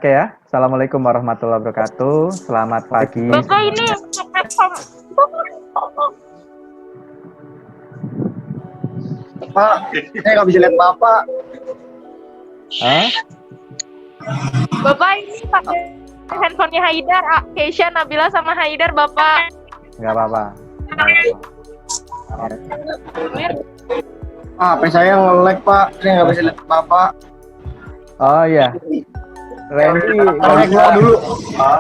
Oke ya, Assalamualaikum warahmatullahi wabarakatuh. Selamat pagi. Bapak ini Pak, saya nggak bisa lihat Bapak. Hah? Bapak ini pakai handphonenya Haidar, Keisha, Nabila sama Haidar, Bapak. Nggak apa-apa. HP saya nge-lag Pak, saya nggak bisa lihat Bapak. Oh iya, Randy. Saya keluar dulu.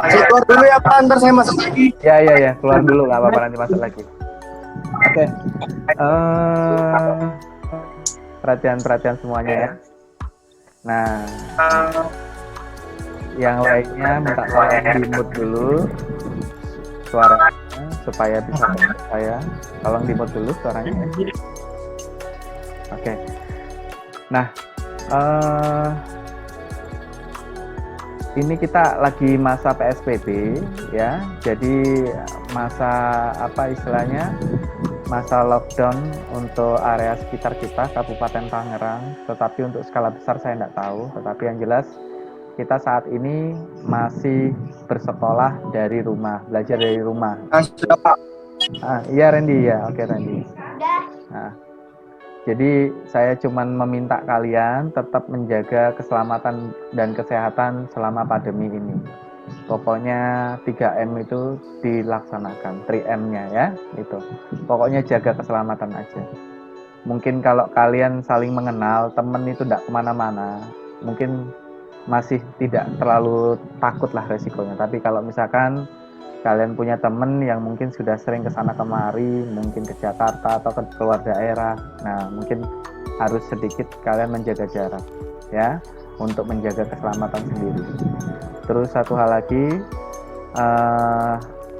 Saya keluar dulu ya Pak, ntar saya masuk lagi. Ya, keluar dulu, nggak apa-apa, nanti masuk lagi. Oke. Perhatian semuanya ya. Nah, yang lainnya minta tolong di-mute dulu suaranya supaya bisa dengar saya. Tolong di-mute dulu suaranya ya. Oke. Nah, ini kita lagi masa PSBB ya. Jadi masa apa istilahnya? Masa lockdown untuk area sekitar kita Kabupaten Tangerang, tetapi untuk skala besar saya tidak tahu. Tetapi yang jelas kita saat ini masih bersekolah dari rumah, belajar dari rumah. Sudah Pak. Iya Randy ya, oke Randy. Nah, jadi saya cuman meminta kalian tetap menjaga keselamatan dan kesehatan selama pandemi ini. Pokoknya 3M itu dilaksanakan, 3M-nya ya, itu. Pokoknya jaga keselamatan aja. Mungkin kalau kalian saling mengenal, temen itu tidak kemana-mana, mungkin masih tidak terlalu takut lah resikonya. Tapi kalau misalkan kalian punya temen yang mungkin sudah sering kesana kemari, mungkin ke Jakarta atau ke luar daerah, nah mungkin harus sedikit kalian menjaga jarak, ya, untuk menjaga keselamatan sendiri. Terus satu hal lagi,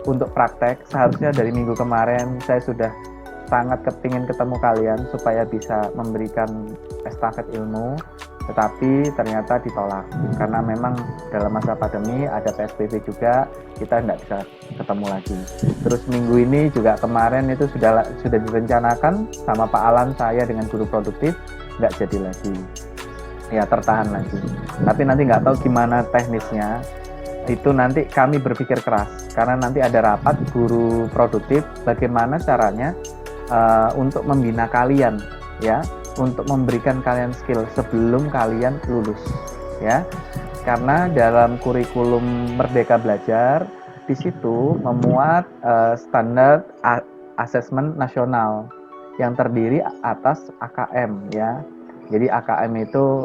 untuk praktek, seharusnya dari minggu kemarin saya sudah sangat kepingin ketemu kalian supaya bisa memberikan estafet ilmu, tetapi ternyata ditolak karena memang dalam masa pandemi ada PSBB juga, kita tidak bisa ketemu lagi. Terus minggu ini juga kemarin itu sudah direncanakan sama Pak Alan, saya dengan guru produktif, nggak jadi lagi. Ya tertahan lagi, tapi nanti nggak tahu gimana teknisnya, itu nanti kami berpikir keras karena nanti ada rapat guru produktif bagaimana caranya untuk membina kalian ya, untuk memberikan kalian skill sebelum kalian lulus ya, karena dalam kurikulum Merdeka Belajar di situ memuat standar asesmen nasional yang terdiri atas AKM ya. Jadi AKM itu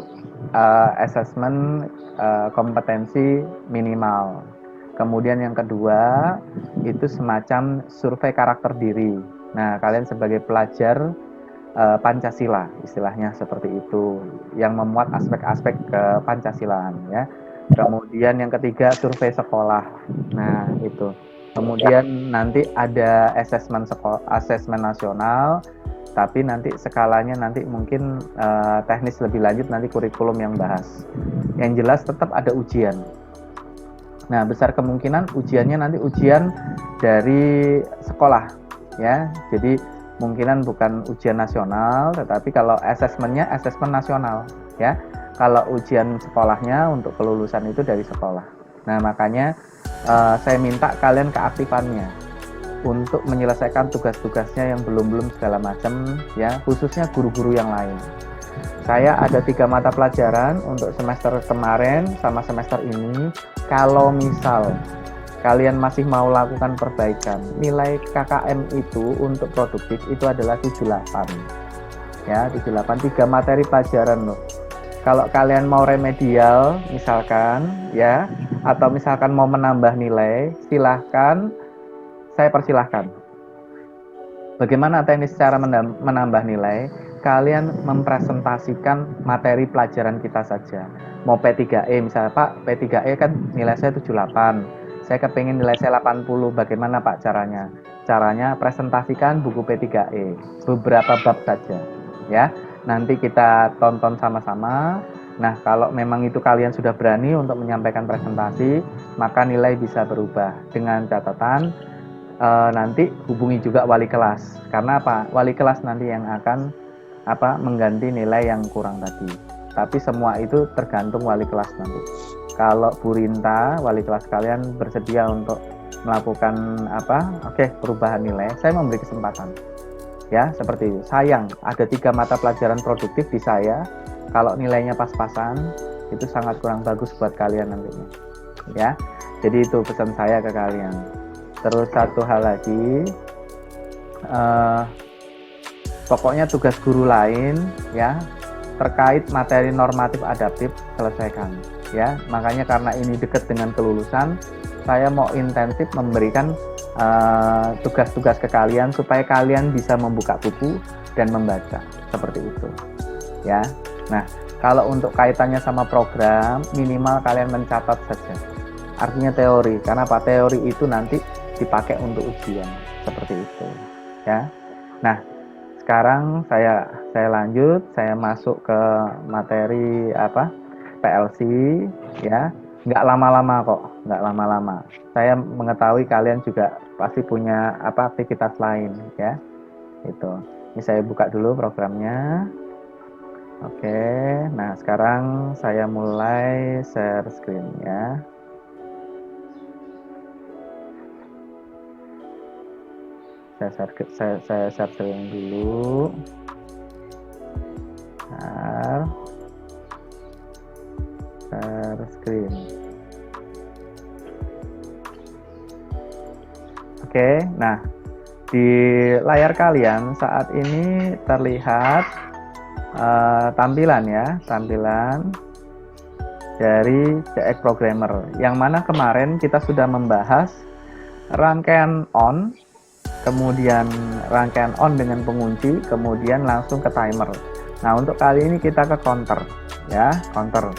assessment kompetensi minimal. Kemudian yang kedua itu semacam survei karakter diri. Nah, kalian sebagai pelajar Pancasila, istilahnya seperti itu, yang memuat aspek-aspek Pancasilaan ya. Kemudian yang ketiga survei sekolah. Nah, itu. Kemudian nanti ada asesmen nasional. Tapi nanti skalanya nanti mungkin teknis lebih lanjut nanti kurikulum yang bahas. Yang jelas tetap ada ujian. Nah, besar kemungkinan ujiannya nanti ujian dari sekolah ya. Jadi kemungkinan bukan ujian nasional, tetapi kalau asesmennya asesmen nasional ya. Kalau ujian sekolahnya untuk kelulusan itu dari sekolah. Nah, makanya saya minta kalian keaktifannya untuk menyelesaikan tugas-tugasnya yang belum segala macam ya, khususnya guru-guru yang lain. Saya ada 3 mata pelajaran untuk semester kemarin sama semester ini. Kalau misal kalian masih mau lakukan perbaikan, nilai KKM itu untuk produktif itu adalah 78 ya, 78, 3 materi pelajaran loh. Kalau kalian mau remedial misalkan ya, atau misalkan mau menambah nilai, silahkan, saya persilahkan. Bagaimana teknis cara menambah nilai? Kalian mempresentasikan materi pelajaran kita saja. Mau P3E misalnya, Pak, P3E kan nilai saya 78. Saya kepingin nilai saya 80. Bagaimana Pak caranya? Caranya presentasikan buku P3E. Beberapa bab saja. Ya, nanti kita tonton sama-sama. Nah, kalau memang itu kalian sudah berani untuk menyampaikan presentasi, maka nilai bisa berubah. Dengan catatan nanti hubungi juga wali kelas. Karena apa? Wali kelas nanti yang akan mengganti nilai yang kurang tadi. Tapi semua itu tergantung wali kelas nanti. kalau Bu Rinta, wali kelas kalian bersedia untuk melakukan perubahan nilai, saya memberi kesempatan. Ya, seperti itu. Sayang, ada 3 mata pelajaran produktif di saya. Kalau nilainya pas-pasan, itu sangat kurang bagus buat kalian nantinya. Ya, jadi itu pesan saya ke kalian. Terus satu hal lagi, pokoknya tugas guru lain, ya, terkait materi normatif adaptif selesaikan. Ya, makanya karena ini dekat dengan kelulusan, saya mau intensif memberikan tugas-tugas ke kalian supaya kalian bisa membuka buku dan membaca seperti itu. Ya, nah kalau untuk kaitannya sama program, minimal kalian mencatat saja. Artinya teori, karena apa? Teori itu nanti dipakai untuk ujian seperti itu. Ya, nah sekarang saya lanjut, saya masuk ke materi PLC, ya. Nggak lama-lama kok, nggak lama-lama. Saya mengetahui kalian juga pasti punya aktivitas lain, ya. Itu. Ini saya buka dulu programnya. Oke, nah sekarang saya mulai share screen, ya. Saya share screen dulu. Share screen. Oke, nah di layar kalian saat ini terlihat tampilan dari CX Programmer, yang mana kemarin kita sudah membahas rangkaian on, kemudian rangkaian on dengan pengunci, kemudian langsung ke timer. Nah, untuk kali ini kita ke counter, ya, counter,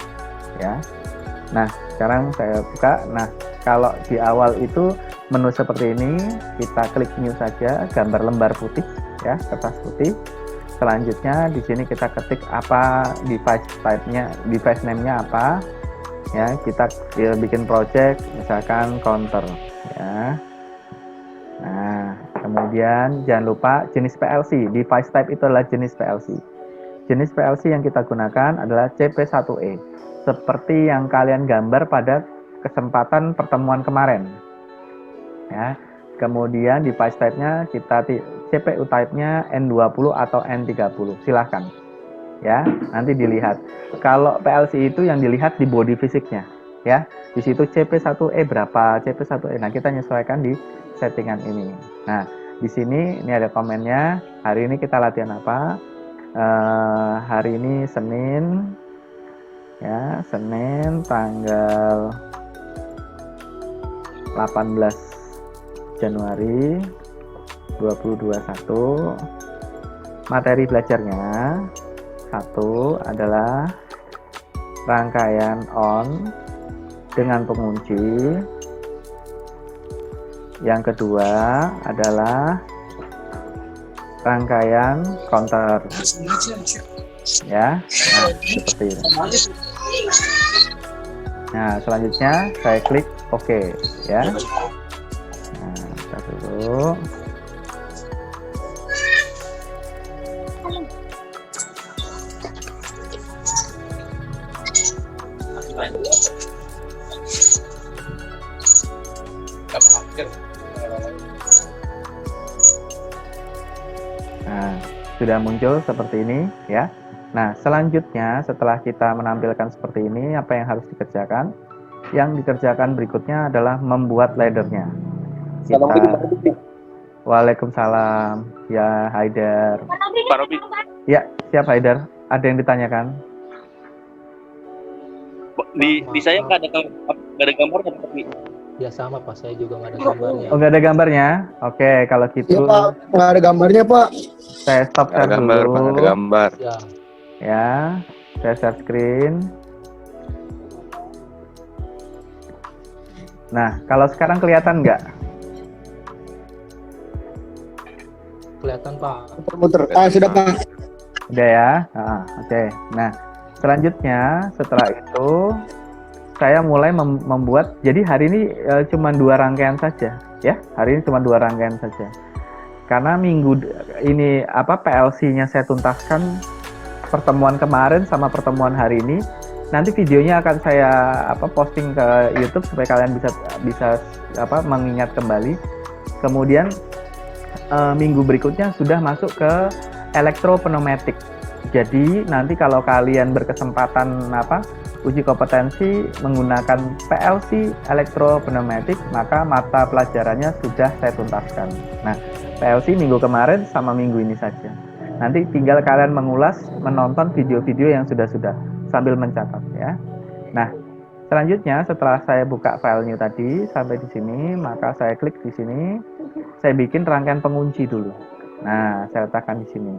ya. Nah, sekarang saya buka. Nah, kalau di awal itu menu seperti ini, kita klik new saja, gambar lembar putih, ya, kertas putih. Selanjutnya di sini kita ketik apa device type-nya, device name-nya apa, ya. Kita bikin project, misalkan counter, ya. Nah, kemudian jangan lupa jenis PLC, device type itu adalah jenis PLC. Jenis PLC yang kita gunakan adalah CP1E, seperti yang kalian gambar pada kesempatan pertemuan kemarin. Ya, kemudian device type-nya kita CPU type-nya N20 atau N30. Silahkan. Ya, nanti dilihat. Kalau PLC itu yang dilihat di body fisiknya, ya. Di situ CP1E berapa, CP1E. Nah, kita menyesuaikan di settingan ini. Nah, di sini ini ada komennya. Hari ini kita latihan apa? Hari ini Senin, ya, Senin tanggal 18 Januari 2021. Materi belajarnya satu adalah rangkaian on dengan pengunci. Yang kedua adalah rangkaian counter, ya. Nah, seperti ini. Nah, selanjutnya saya klik OK, ya. Nah, kita dulu. Nah, sudah muncul seperti ini, ya. Nah, selanjutnya setelah kita menampilkan seperti ini, apa yang harus dikerjakan? Yang dikerjakan berikutnya adalah membuat laddernya. Waalaikumsalam, ya Haidar. Pak Robi. Ya, siap Haidar. Ada yang ditanyakan? Di saya nggak ada gambarnya tapi. Ya sama Pak, saya juga nggak ada gambarnya. Oh, nggak ada gambarnya? Oke, kalau gitu. Iya Pak, nggak ada gambarnya Pak. Saya stop share dulu. Ada gambar. Ya, saya share screen. Nah, kalau sekarang kelihatan nggak? Kelihatan Pak. Muter. Sudah Pak. Udah ya. Oke. Nah, selanjutnya setelah itu saya mulai membuat. Jadi hari ini cuma 2 rangkaian saja, ya. Hari ini cuma 2 rangkaian saja. Karena minggu ini PLC-nya saya tuntaskan, pertemuan kemarin sama pertemuan hari ini nanti videonya akan saya posting ke YouTube supaya kalian bisa mengingat kembali. Kemudian minggu berikutnya sudah masuk ke elektropneumatik. Jadi nanti kalau kalian berkesempatan uji kompetensi menggunakan PLC elektropneumatik, maka mata pelajarannya sudah saya tuntaskan. Nah, PLC minggu kemarin sama minggu ini saja. Nanti tinggal kalian mengulas, menonton video-video yang sudah sambil mencatat ya. Nah, selanjutnya setelah saya buka file new tadi sampai di sini, maka saya klik di sini. Saya bikin rangkaian pengunci dulu. Nah, saya letakkan di sini.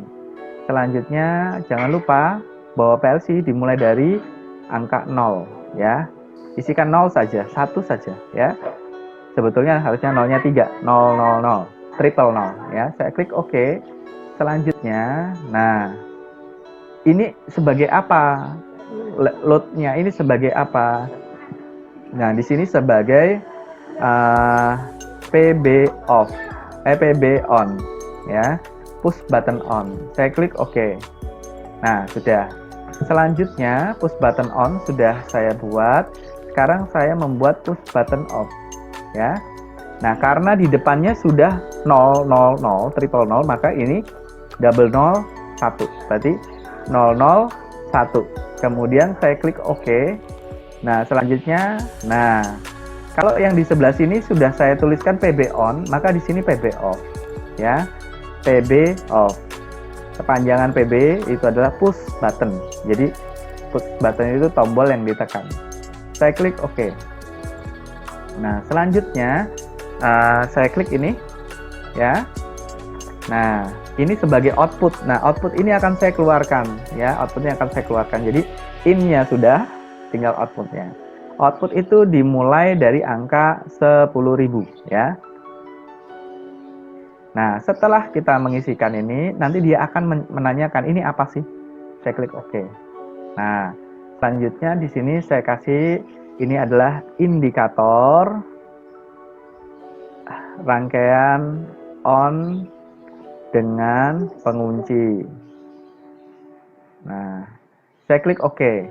Selanjutnya jangan lupa bahwa PLC dimulai dari angka 0 ya. Isikan 0 saja, 1 saja ya. Sebetulnya harusnya 0-nya 3, 000, triple 0 ya. Saya klik OK. Selanjutnya, nah ini sebagai apa? Load-nya ini sebagai apa? Nah, di sini sebagai PB off, PB on ya. Push button on. Saya klik OK. Nah, sudah. Selanjutnya push button on sudah saya buat. Sekarang saya membuat push button off ya. Nah, karena di depannya sudah 000, triple 0, maka ini double 0, 1. Berarti 00, 1. Kemudian saya klik OK. Nah, selanjutnya, kalau yang di sebelah sini sudah saya tuliskan PB on, maka di sini PB off ya. PB off. Kepanjangan PB itu adalah push button. Jadi push button itu tombol yang ditekan. Saya klik OK. Nah, selanjutnya saya klik ini ya. Nah, ini sebagai output. Nah, output ini akan saya keluarkan ya. Outputnya akan saya keluarkan. Jadi in-nya sudah, tinggal outputnya. Output itu dimulai dari angka 10.000 ya. Nah, setelah kita mengisikan ini, nanti dia akan menanyakan ini apa sih? Saya klik OK. Nah, selanjutnya di sini saya kasih ini adalah indikator rangkaian on dengan pengunci. Nah, saya klik OK.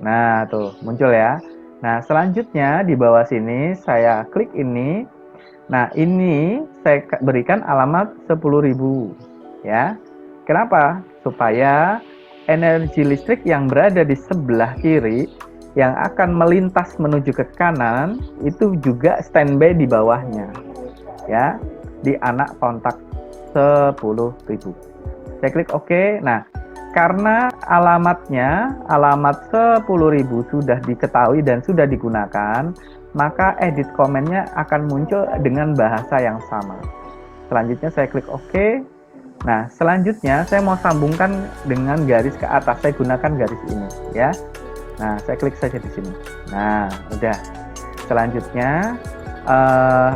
Nah, tuh muncul ya. Nah, selanjutnya di bawah sini saya klik ini. Nah, ini saya berikan alamat 10.000 ya. Kenapa? Supaya energi listrik yang berada di sebelah kiri yang akan melintas menuju ke kanan itu juga standby di bawahnya ya, di anak kontak 10.000. Saya klik OK. Nah, karena alamat 10.000 sudah diketahui dan sudah digunakan, maka edit komennya akan muncul dengan bahasa yang sama. Selanjutnya saya klik OK. Nah, selanjutnya saya mau sambungkan dengan garis ke atas. Saya gunakan garis ini ya. Nah, saya klik saja di sini. Nah, udah. Selanjutnya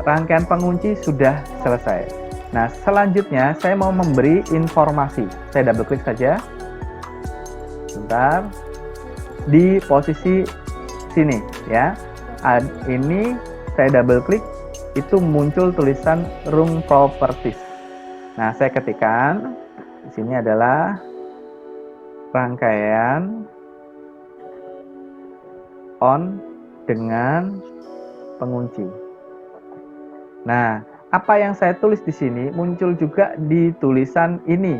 rangkaian pengunci sudah selesai. Nah, selanjutnya saya mau memberi informasi. Saya double klik saja. Sebentar. Di posisi sini ya. Ini saya double klik, itu muncul tulisan room properties. Nah, saya ketikkan di sini adalah rangkaian on dengan pengunci. Nah, apa yang saya tulis di sini muncul juga di tulisan ini,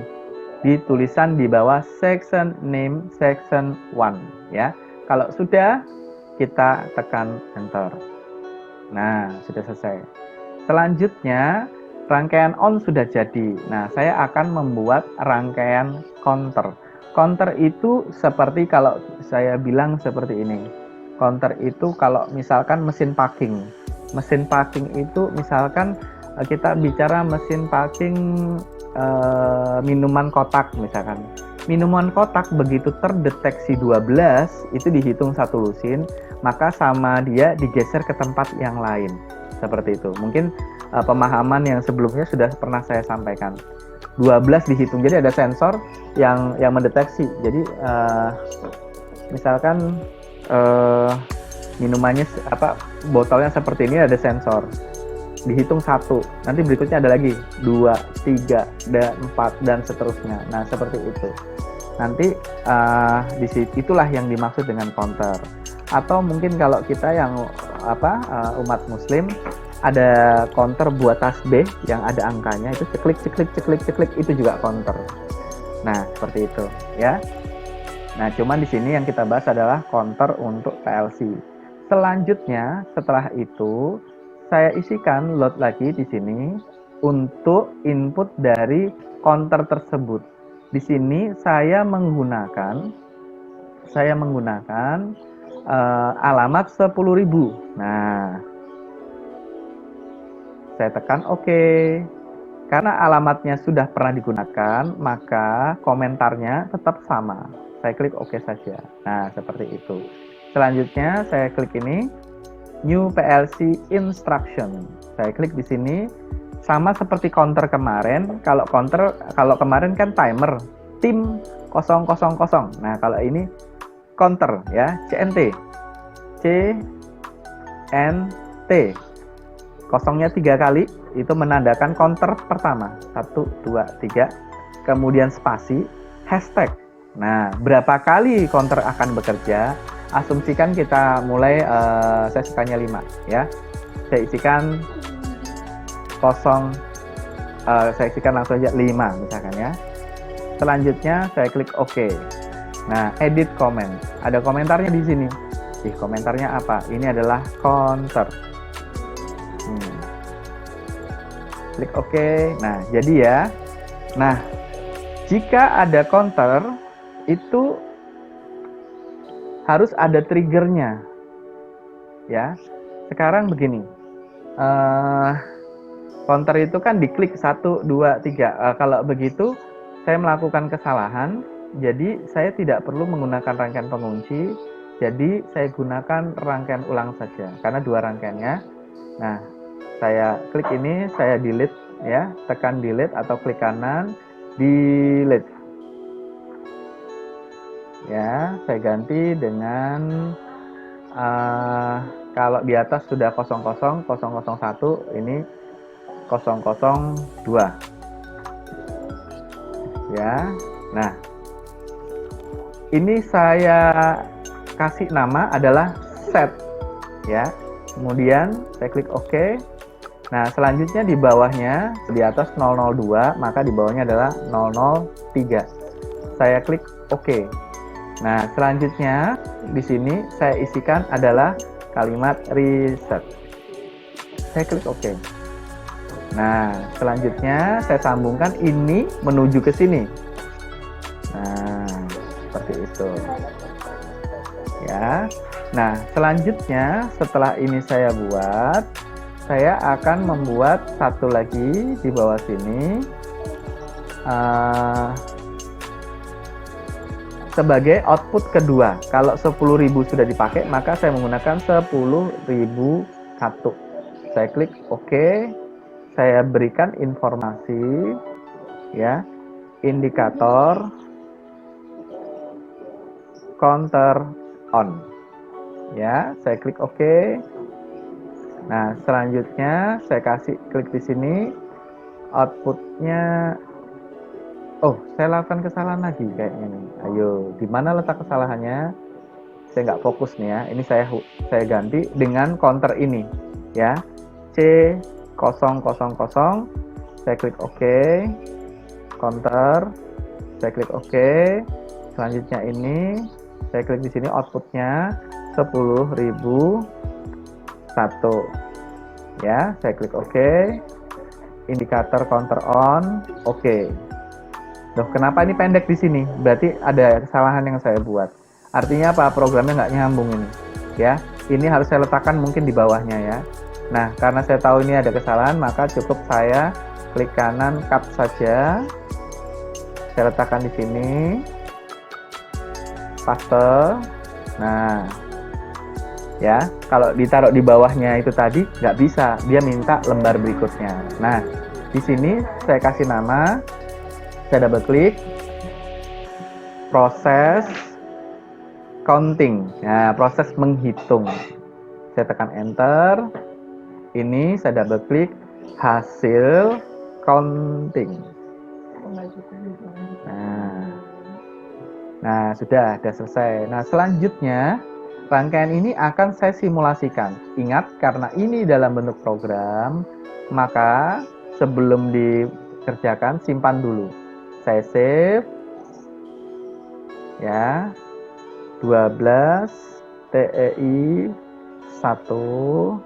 di tulisan di bawah section name section 1 ya. Kalau sudah, kita tekan enter. Nah, sudah selesai. Selanjutnya, rangkaian on sudah jadi. Nah, saya akan membuat rangkaian counter. Counter itu seperti kalau saya bilang seperti ini. Counter itu kalau misalkan mesin packing. Mesin packing itu misalkan kita bicara mesin packing minuman kotak misalkan. Minuman kotak begitu terdeteksi 12 itu dihitung satu lusin, maka sama dia digeser ke tempat yang lain. Seperti itu. Mungkin pemahaman yang sebelumnya sudah pernah saya sampaikan. 12 dihitung. Jadi ada sensor yang mendeteksi. Jadi misalkan minumannya botolnya seperti ini, ada sensor. Dihitung 1. Nanti berikutnya ada lagi 2, 3, dan 4 dan seterusnya. Nah, seperti itu. nanti itulah yang dimaksud dengan counter. Atau mungkin kalau kita yang umat muslim ada counter buat tasbih yang ada angkanya, itu ceklik itu juga counter. Nah, seperti itu ya. Nah, cuman di sini yang kita bahas adalah counter untuk PLC. Selanjutnya setelah itu saya isikan load lagi di sini untuk input dari counter tersebut. Di sini saya menggunakan alamat 10.000. Nah, saya tekan OK. Karena alamatnya sudah pernah digunakan, maka komentarnya tetap sama. Saya klik OK saja. Nah, seperti itu. Selanjutnya saya klik ini New PLC Instruction. Saya klik di sini. Sama seperti counter kemarin. Kalau kemarin kan timer tim 000. Nah, kalau ini counter ya, CNT. Kosongnya 3 kali, itu menandakan counter pertama. 1, 2, 3. Kemudian spasi, hashtag. Nah, berapa kali counter akan bekerja? Asumsikan kita mulai, saya isikannya 5 ya. Saya isikan saya isikan langsung aja 5 misalkan ya. Selanjutnya saya klik OK. Nah, edit comment. Ada komentarnya di sini. Komentarnya apa? Ini adalah counter. Klik OK. Nah, jadi ya. Nah, jika ada counter itu harus ada triggernya. Ya. Sekarang begini. Counter itu kan diklik 1, 2, 3. Kalau begitu saya melakukan kesalahan. Jadi saya tidak perlu menggunakan rangkaian pengunci. Jadi saya gunakan rangkaian ulang saja. Karena 2 rangkaiannya. Nah, saya klik ini, saya delete ya, tekan delete atau klik kanan, delete. Ya, saya ganti dengan kalau di atas sudah 00, 001, ini 002. Ya. Nah, ini saya kasih nama adalah set ya. Kemudian saya klik OK. Nah, selanjutnya di bawahnya, di atas 002, maka di bawahnya adalah 003. Saya klik OK. Nah, selanjutnya di sini saya isikan adalah kalimat reset. Saya klik OK. Nah, selanjutnya saya sambungkan ini menuju ke sini. Nah, seperti itu. Ya. Nah, selanjutnya setelah ini saya buat, saya akan membuat satu lagi di bawah sini sebagai output kedua. Kalau 10.000 sudah dipakai, maka saya menggunakan 10.001. Saya klik OK. Saya berikan informasi ya, indikator counter on. Ya, saya klik OK. Nah, selanjutnya saya kasih klik di sini, outputnya, saya lakukan kesalahan lagi kayaknya nih. Ayo, di mana letak kesalahannya? Saya nggak fokus nih ya. Ini saya ganti dengan counter ini, ya, C000. Saya klik OK, counter, saya klik OK. Selanjutnya ini, saya klik di sini outputnya 10.001. Ya, saya klik OK. Indikator counter on, OK. Loh, kenapa ini pendek di sini? Berarti ada kesalahan yang saya buat. Artinya apa? Programnya nggak nyambung ini. Ya, ini harus saya letakkan mungkin di bawahnya ya. Nah, karena saya tahu ini ada kesalahan, maka cukup saya klik kanan cut saja. Saya letakkan di sini. Paste. Nah, ya, kalau ditaruh di bawahnya itu tadi nggak bisa, dia minta lembar berikutnya. Nah, di sini saya kasih nama, saya double klik, proses counting, nah, proses menghitung. Saya tekan enter, ini saya double klik, hasil counting. Nah, Nah, sudah selesai. Nah, selanjutnya rangkaian ini akan saya simulasikan. Ingat, karena ini dalam bentuk program, maka sebelum dikerjakan, simpan dulu. Saya save, ya, 12 TEI 1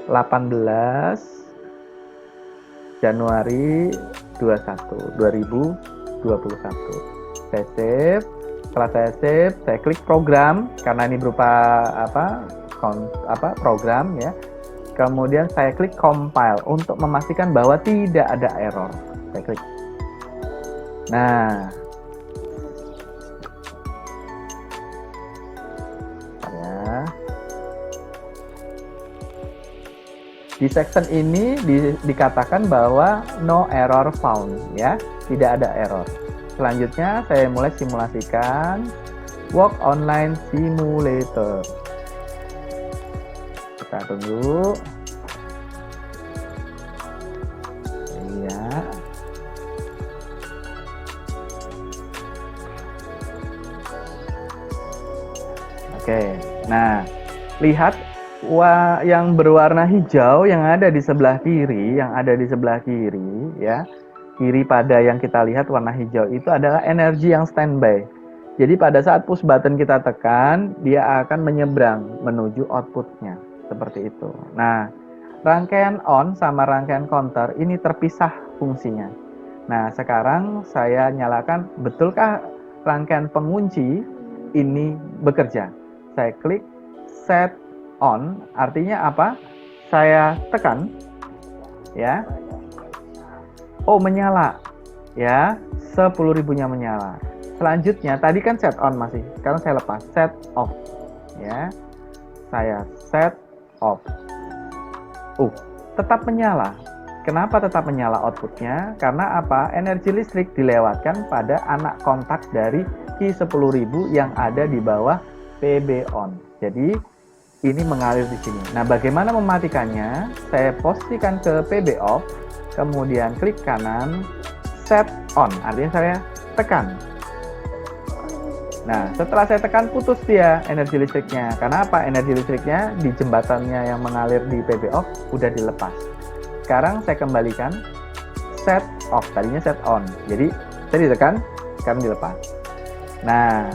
18 Januari 2021. Saya save. Setelah saya save, saya klik program karena ini berupa program ya. Kemudian saya klik compile untuk memastikan bahwa tidak ada error. Saya klik. Nah, di section ini dikatakan bahwa no error found ya, tidak ada error. Selanjutnya saya mulai simulasikan Walk Online Simulator. Kita tunggu. Iya. Oke. Nah, lihat yang berwarna hijau yang ada di sebelah kiri, ya. Kiri pada yang kita lihat warna hijau itu adalah energi yang standby. Jadi pada saat push button kita tekan, dia akan menyeberang menuju outputnya. Seperti itu. Nah, rangkaian on sama rangkaian counter ini terpisah fungsinya. Nah, sekarang saya nyalakan, betulkah rangkaian pengunci ini bekerja? Saya klik set on, artinya apa? Saya tekan, ya. Oh, menyala, ya, 10.000-nya menyala. Selanjutnya, tadi kan set on masih, sekarang saya lepas, set off, ya. Saya set off. Tetap menyala. Kenapa tetap menyala outputnya? Karena apa? Energi listrik dilewatkan pada anak kontak dari Q10.000 yang ada di bawah PB on. Jadi, ini mengalir di sini. Nah, bagaimana mematikannya? Saya posisikan ke PB off, kemudian klik kanan, set on, artinya saya tekan. Nah, setelah saya tekan, putus dia energi listriknya. Karena apa? Energi listriknya di jembatannya yang mengalir di PB off udah dilepas. Sekarang saya kembalikan, set off, tadinya set on. Jadi, saya ditekan, sekarang dilepas. Nah,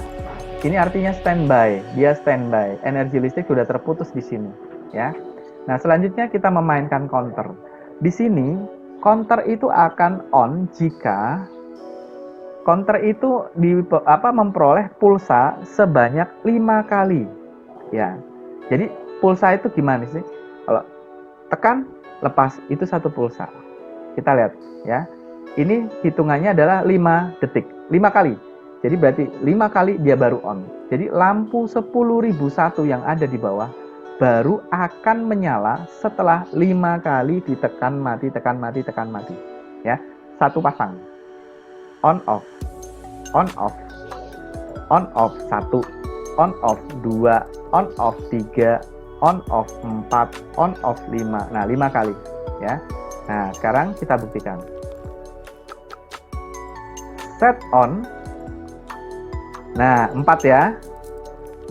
ini artinya standby, dia standby. Energi listrik sudah terputus di sini, ya. Nah, selanjutnya kita memainkan counter. Di sini counter itu akan on jika counter itu memperoleh pulsa sebanyak 5 kali, ya. Jadi pulsa itu gimana sih? Kalau tekan, lepas, itu satu pulsa. Kita lihat, ya. Ini hitungannya adalah 5 detik, 5 kali. Jadi berarti 5 kali dia baru on. Jadi lampu 10.001 yang ada di bawah baru akan menyala setelah 5 kali ditekan mati, tekan mati, tekan mati. Ya, satu pasang. On off, on off, on off 1, on off 2, on off 3, on off 4, on off 5. Nah, 5 kali. Ya. Nah, sekarang kita buktikan. Set on. Nah, 4 ya.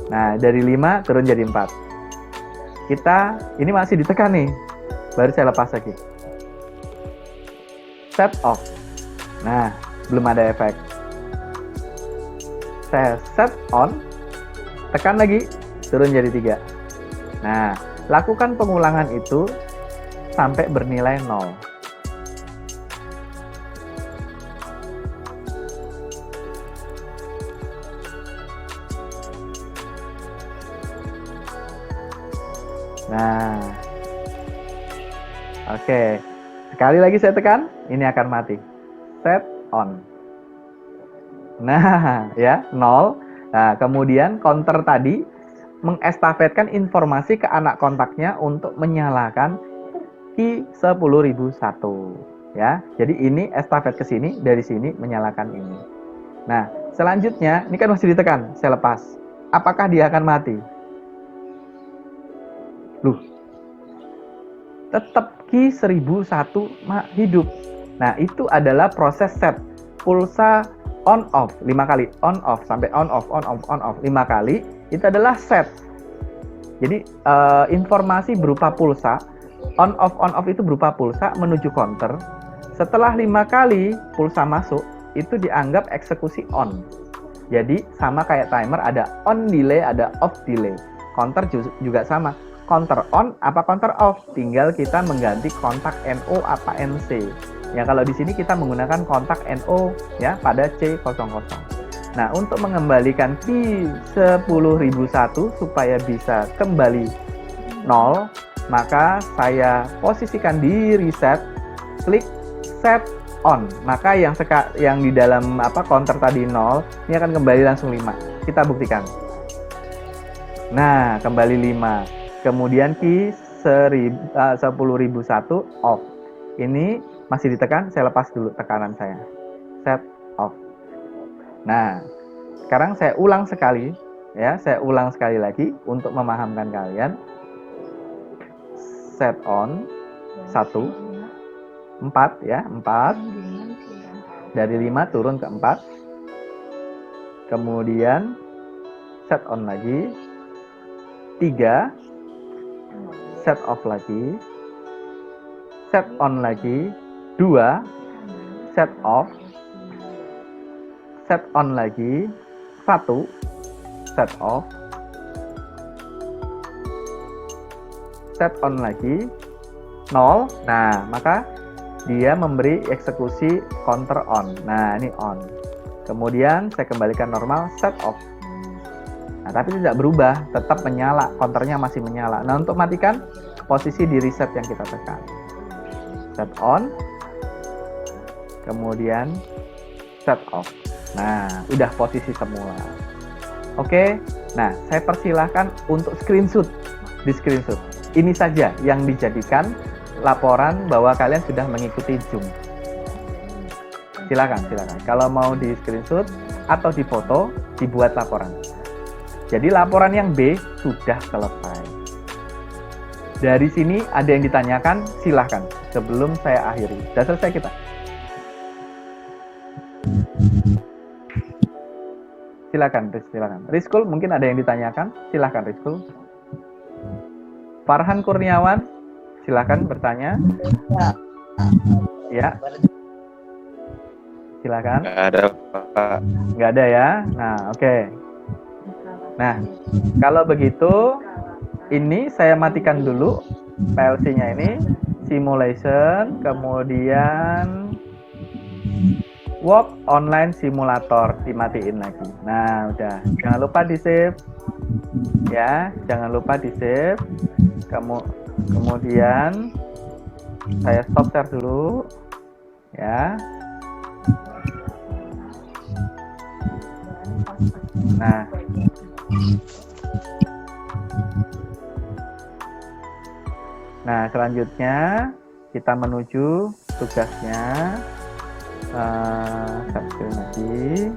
Nah, dari 5 turun jadi 4. Ini masih ditekan nih. Baru saya lepas lagi. Set off. Nah, belum ada efek. Saya set on. Tekan lagi, turun jadi 3. Nah, lakukan pengulangan itu sampai bernilai 0. Nah, oke. Sekali lagi saya tekan, ini akan mati. Set on. Nah, ya, 0. Nah, kemudian counter tadi mengestafetkan informasi ke anak kontaknya untuk menyalakan Q10.001. Ya, jadi ini estafet ke sini, dari sini menyalakan ini. Nah, selanjutnya, ini kan masih ditekan, saya lepas. Apakah dia akan mati? Loh, tetap Q1001 hidup. Nah, itu adalah proses set. Pulsa on off 5 kali, on off sampai on off 5 kali, itu adalah set. Jadi informasi berupa pulsa, on off itu berupa pulsa menuju counter. Setelah 5 kali pulsa masuk, itu dianggap eksekusi on. Jadi sama kayak timer, ada on delay, ada off delay. Counter juga sama. Counter on apa counter off, tinggal kita mengganti kontak NO apa NC. Ya kalau di sini kita menggunakan kontak NO ya pada C00. Nah, untuk mengembalikan key 10.001 supaya bisa kembali 0, maka saya posisikan di reset, klik set on. Maka yang di dalam counter tadi 0, ini akan kembali langsung 5. Kita buktikan. Nah, kembali 5. Kemudian key 10.001 off. Ini masih ditekan, saya lepas dulu tekanan saya. Set off. Nah, sekarang saya ulang sekali ya, saya ulang sekali lagi untuk memahamkan kalian. Set on 1 4 ya, 4. Dari 5 turun ke 4. Kemudian set on lagi. 3, set off lagi, set on lagi, 2, set off, set on lagi, 1, set off, set on lagi, 0. Nah, maka dia memberi eksekusi counter on. Nah, ini on. Kemudian saya kembalikan normal, set off. Nah, tapi tidak berubah, tetap menyala, counternya masih menyala. Nah, untuk matikan, posisi di reset yang kita tekan. Set on, kemudian set off. Nah, udah posisi semula. Oke, nah saya persilahkan untuk screenshot, di screenshot. Ini saja yang dijadikan laporan bahwa kalian sudah mengikuti Zoom. Silakan. Kalau mau di screenshot atau di foto, dibuat laporan. Jadi laporan yang B sudah selesai. Dari sini ada yang ditanyakan, silahkan. Sebelum saya akhiri. Sudah selesai kita. Silakan. Rizkul, mungkin ada yang ditanyakan? Silakan Rizkul. Farhan Kurniawan, silakan bertanya. Ya. Silakan. Nggak ada, Pak. Nggak ada ya. Nah, oke. Nah, kalau begitu, ini saya matikan dulu PLC-nya ini, simulation, kemudian walk online simulator dimatiin lagi. Nah, udah. Jangan lupa di-save. Ya, jangan lupa di-save. Kemudian saya stop share dulu. Ya. Nah, selanjutnya kita menuju tugasnya. Subscribe lagi.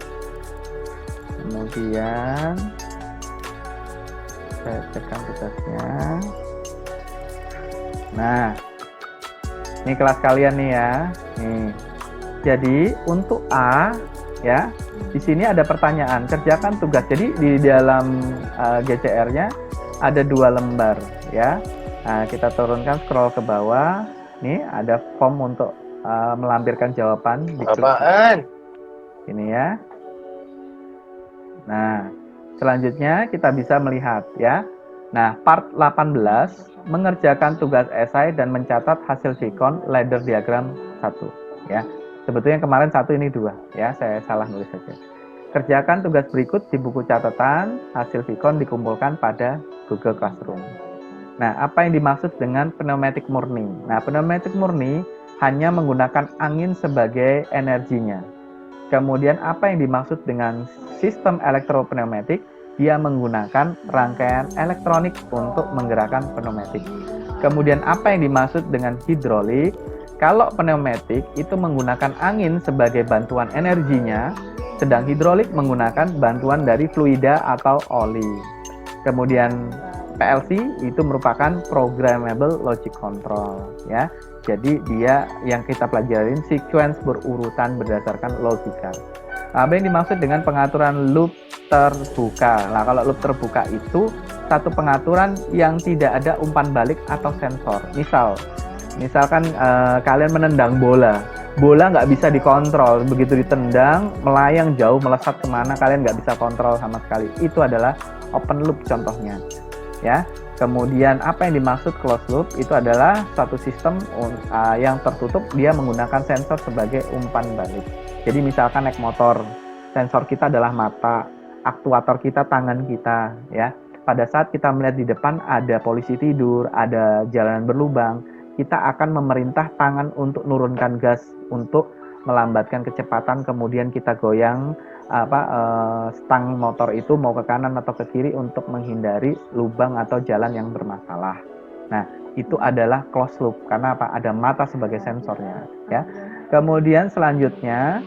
Kemudian saya tekan tugasnya. Nah, ini kelas kalian nih ya. Nih. Jadi untuk A ya, di sini ada pertanyaan, kerjakan tugas. Jadi di dalam GCR-nya ada 2 lembar ya. Nah, kita turunkan, scroll ke bawah. Nih ada form untuk melampirkan jawaban. Apaan? Ini ya. Nah, selanjutnya kita bisa melihat ya. Nah, part 18 mengerjakan tugas esai dan mencatat hasil Vicon ladder diagram 1 ya. Sebetulnya kemarin 1 ini 2 ya, saya salah nulis saja. Kerjakan tugas berikut di buku catatan, hasil Vicon dikumpulkan pada Google Classroom. Nah, apa yang dimaksud dengan pneumatik murni? Nah, pneumatik murni hanya menggunakan angin sebagai energinya. Kemudian apa yang dimaksud dengan sistem elektropneumatik? Dia menggunakan rangkaian elektronik untuk menggerakkan pneumatik. Kemudian apa yang dimaksud dengan hidrolik? Kalau pneumatik itu menggunakan angin sebagai bantuan energinya, sedang hidrolik menggunakan bantuan dari fluida atau oli. Kemudian PLC itu merupakan programmable logic control ya. Jadi dia yang kita pelajarin sequence berurutan berdasarkan logika. Apa yang dimaksud dengan pengaturan loop terbuka? Nah, kalau loop terbuka itu satu pengaturan yang tidak ada umpan balik atau sensor. Misalkan kalian menendang bola nggak bisa dikontrol, begitu ditendang melayang jauh, melesat kemana kalian nggak bisa kontrol sama sekali. Itu adalah open loop contohnya, ya. Kemudian apa yang dimaksud closed loop? Itu adalah suatu sistem yang tertutup, dia menggunakan sensor sebagai umpan balik. Jadi misalkan naik motor, sensor kita adalah mata, aktuator kita tangan kita, ya. Pada saat kita melihat di depan ada polisi tidur, ada jalanan berlubang, kita akan memerintah tangan untuk nurunkan gas, untuk melambatkan kecepatan, kemudian kita goyang stang motor itu mau ke kanan atau ke kiri untuk menghindari lubang atau jalan yang bermasalah. Nah, itu adalah closed loop karena apa? Ada mata sebagai sensornya, ya. Kemudian selanjutnya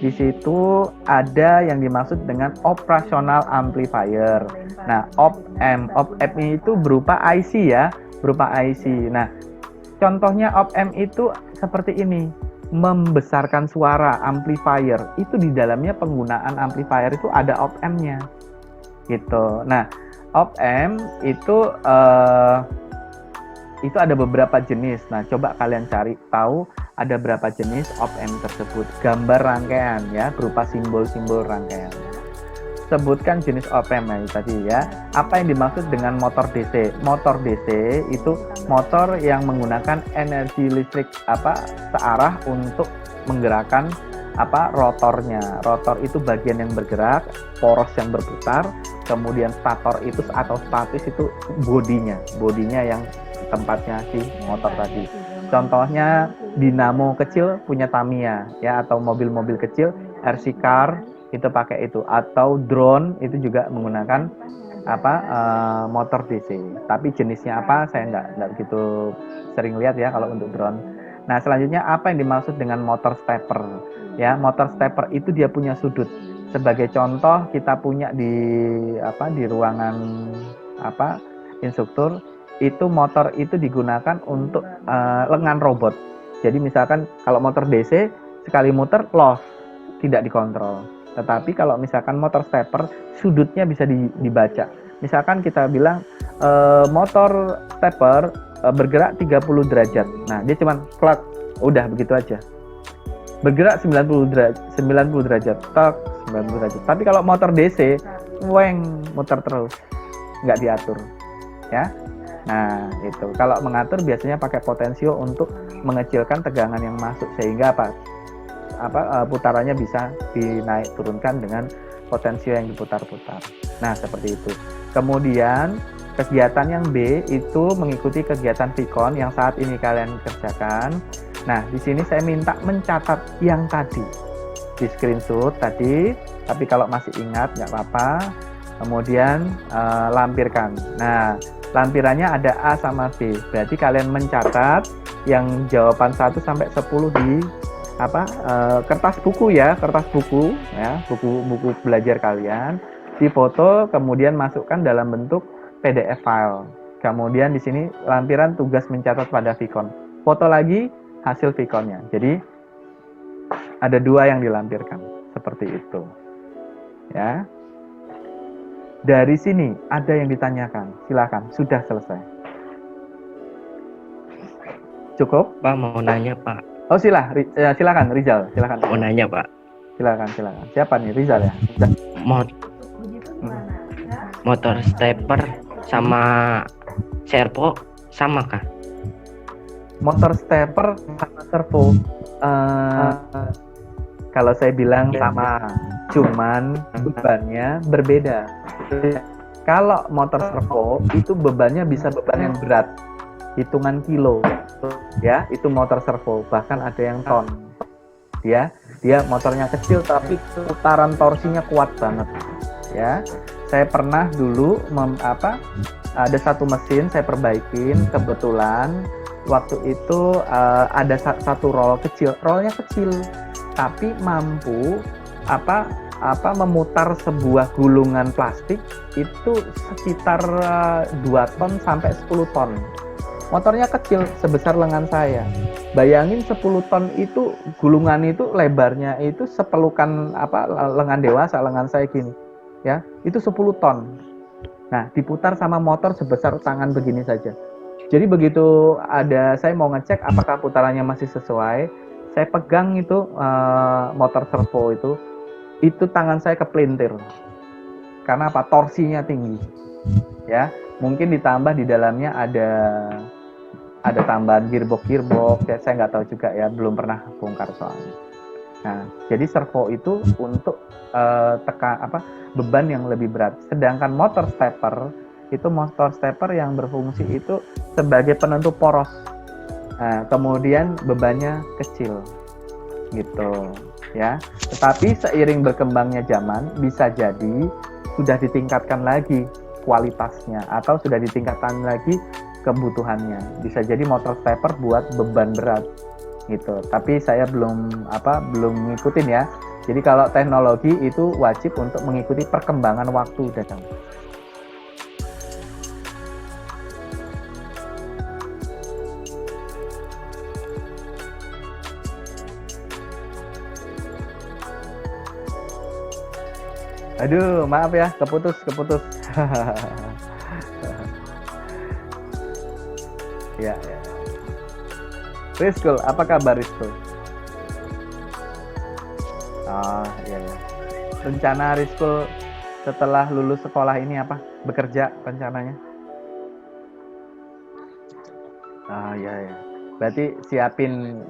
di situ ada yang dimaksud dengan operational amplifier. Nah, op-amp itu berupa IC ya, berupa IC. Nah, contohnya op-amp itu seperti ini, membesarkan suara amplifier. Itu di dalamnya penggunaan amplifier itu ada op-amp-nya. Gitu. Nah, op-amp itu ada beberapa jenis. Nah, coba kalian cari tahu ada berapa jenis op-amp tersebut. Gambar rangkaian ya, berupa simbol-simbol rangkaian. Sebutkan jenis op-amp tadi ya. Apa yang dimaksud dengan motor DC? Motor DC itu motor yang menggunakan energi listrik searah untuk menggerakkan rotornya. Rotor itu bagian yang bergerak, poros yang berputar, kemudian stator itu atau statis itu bodinya yang tempatnya si motor tadi. Contohnya dinamo kecil punya Tamiya ya, atau mobil-mobil kecil RC car itu pakai itu, atau drone itu juga menggunakan motor DC. Tapi jenisnya apa saya nggak begitu sering lihat ya kalau untuk drone. Nah, selanjutnya apa yang dimaksud dengan motor stepper? Ya, motor stepper itu dia punya sudut. Sebagai contoh kita punya di ruangan instruktur, itu motor itu digunakan untuk lengan robot. Jadi misalkan kalau motor DC sekali muter loss, tidak dikontrol. Tetapi kalau misalkan motor stepper, sudutnya bisa dibaca. Misalkan kita bilang motor stepper bergerak 30 derajat. Nah, dia cuman klak, udah begitu aja. Bergerak 90 derajat, tak 90 derajat. Tapi kalau motor DC, muter terus, nggak diatur, ya. Nah, itu kalau mengatur biasanya pakai potensio untuk mengecilkan tegangan yang masuk sehingga putarannya bisa dinaik turunkan dengan potensio yang diputar-putar. Nah, seperti itu. Kemudian kegiatan yang B itu mengikuti kegiatan Vicon yang saat ini kalian kerjakan. Nah, di sini saya minta mencatat yang tadi di screenshot tadi, tapi kalau masih ingat nggak apa-apa. Kemudian lampirkan. Nah, lampirannya ada A sama B. Berarti kalian mencatat yang jawaban 1 sampai 10 di kertas buku ya, buku belajar kalian. Difoto kemudian masukkan dalam bentuk PDF file. Kemudian di sini lampiran tugas mencatat pada Vicon. Foto lagi hasil Viconnya. Jadi ada 2 yang dilampirkan seperti itu. Ya. Dari sini ada yang ditanyakan, silakan. Sudah selesai. Cukup? Pak, mau nanya Pak. Oh silakan Rizal, silakan. Mau nanya Pak. Silakan. Siapa nih, Rizal ya? Sudah. Motor stepper sama servo sama kah? Motor stepper sama servo. Kalau saya bilang sama, cuman bebannya berbeda. Kalau motor servo itu bebannya bisa beban yang berat, hitungan kilo, ya itu motor servo, bahkan ada yang ton. Dia motornya kecil tapi putaran torsinya kuat banget. Ya, saya pernah dulu ada satu mesin saya perbaikin, kebetulan waktu itu ada satu roll kecil, rollnya kecil tapi mampu memutar sebuah gulungan plastik itu sekitar 2 ton sampai 10 ton. Motornya kecil sebesar lengan saya. Bayangin 10 ton itu gulungan itu lebarnya itu sepelukan lengan dewasa, lengan saya gini. Ya, itu 10 ton. Nah, diputar sama motor sebesar tangan begini saja. Jadi begitu saya mau ngecek apakah putarannya masih sesuai, saya pegang itu motor servo itu tangan saya kepelintir. Karena apa? Torsinya tinggi. Ya, mungkin ditambah di dalamnya ada tambahan gearbox ya, saya nggak tahu juga ya, belum pernah bongkar soalnya. Nah, jadi servo itu untuk beban yang lebih berat. Sedangkan motor stepper yang berfungsi itu sebagai penentu poros. Nah, kemudian bebannya kecil, gitu ya. Tetapi seiring berkembangnya zaman, bisa jadi sudah ditingkatkan lagi kualitasnya atau sudah ditingkatkan lagi kebutuhannya. Bisa jadi motor stepper buat beban berat gitu. Tapi saya belum ngikutin ya. Jadi kalau teknologi itu wajib untuk mengikuti perkembangan waktu dan aduh, maaf ya, keputus. Ya. Rizkul, apa kabar Rizkul? Iya. Rencana Rizkul setelah lulus sekolah ini apa? Bekerja rencananya? Iya. Berarti siapin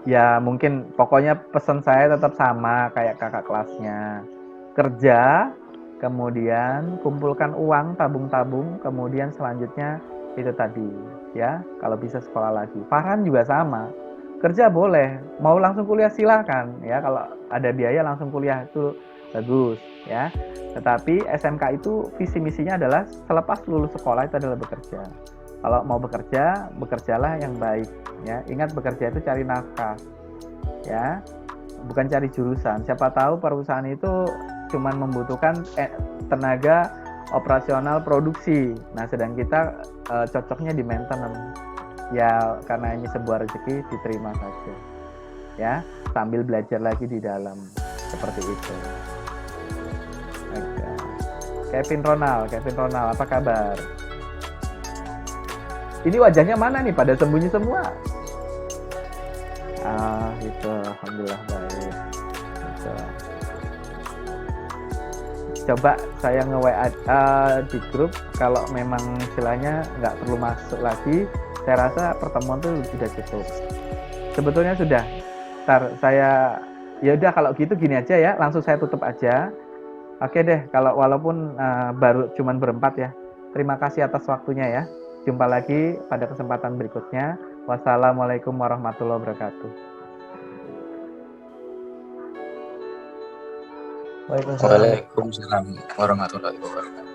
ya mungkin pokoknya pesan saya tetap sama kayak kakak kelasnya. Kerja, kemudian kumpulkan uang, tabung-tabung, kemudian selanjutnya itu tadi ya, kalau bisa sekolah lagi. Farhan juga sama. Kerja boleh, mau langsung kuliah silakan ya, kalau ada biaya langsung kuliah itu bagus ya. Tetapi SMK itu visi misinya adalah selepas lulus sekolah itu adalah bekerja. Kalau mau bekerja, bekerjalah yang baik ya. Ingat, bekerja itu cari nafkah ya, bukan cari jurusan. Siapa tahu perusahaan itu cuman membutuhkan tenaga operasional produksi. Nah, sedang kita cocoknya di maintenance. Ya, karena ini sebuah rezeki, diterima saja. Ya, sambil belajar lagi di dalam. Seperti itu. Oke. Kevin Ronald, apa kabar? Ini wajahnya mana nih? Pada sembunyi semua. Gitu. Alhamdulillah baik. Gitu. Coba saya nge-WA di grup, kalau memang istilahnya nggak perlu masuk lagi, saya rasa pertemuan tuh sudah cukup. Sebetulnya sudah. Ntar saya, ya udah kalau gitu gini aja ya, langsung saya tutup aja. Oke deh, kalau walaupun baru cuman berempat ya. Terima kasih atas waktunya ya. Jumpa lagi pada kesempatan berikutnya. Wassalamualaikum warahmatullahi wabarakatuh. Waalaikumsalam warahmatullahi wabarakatuh.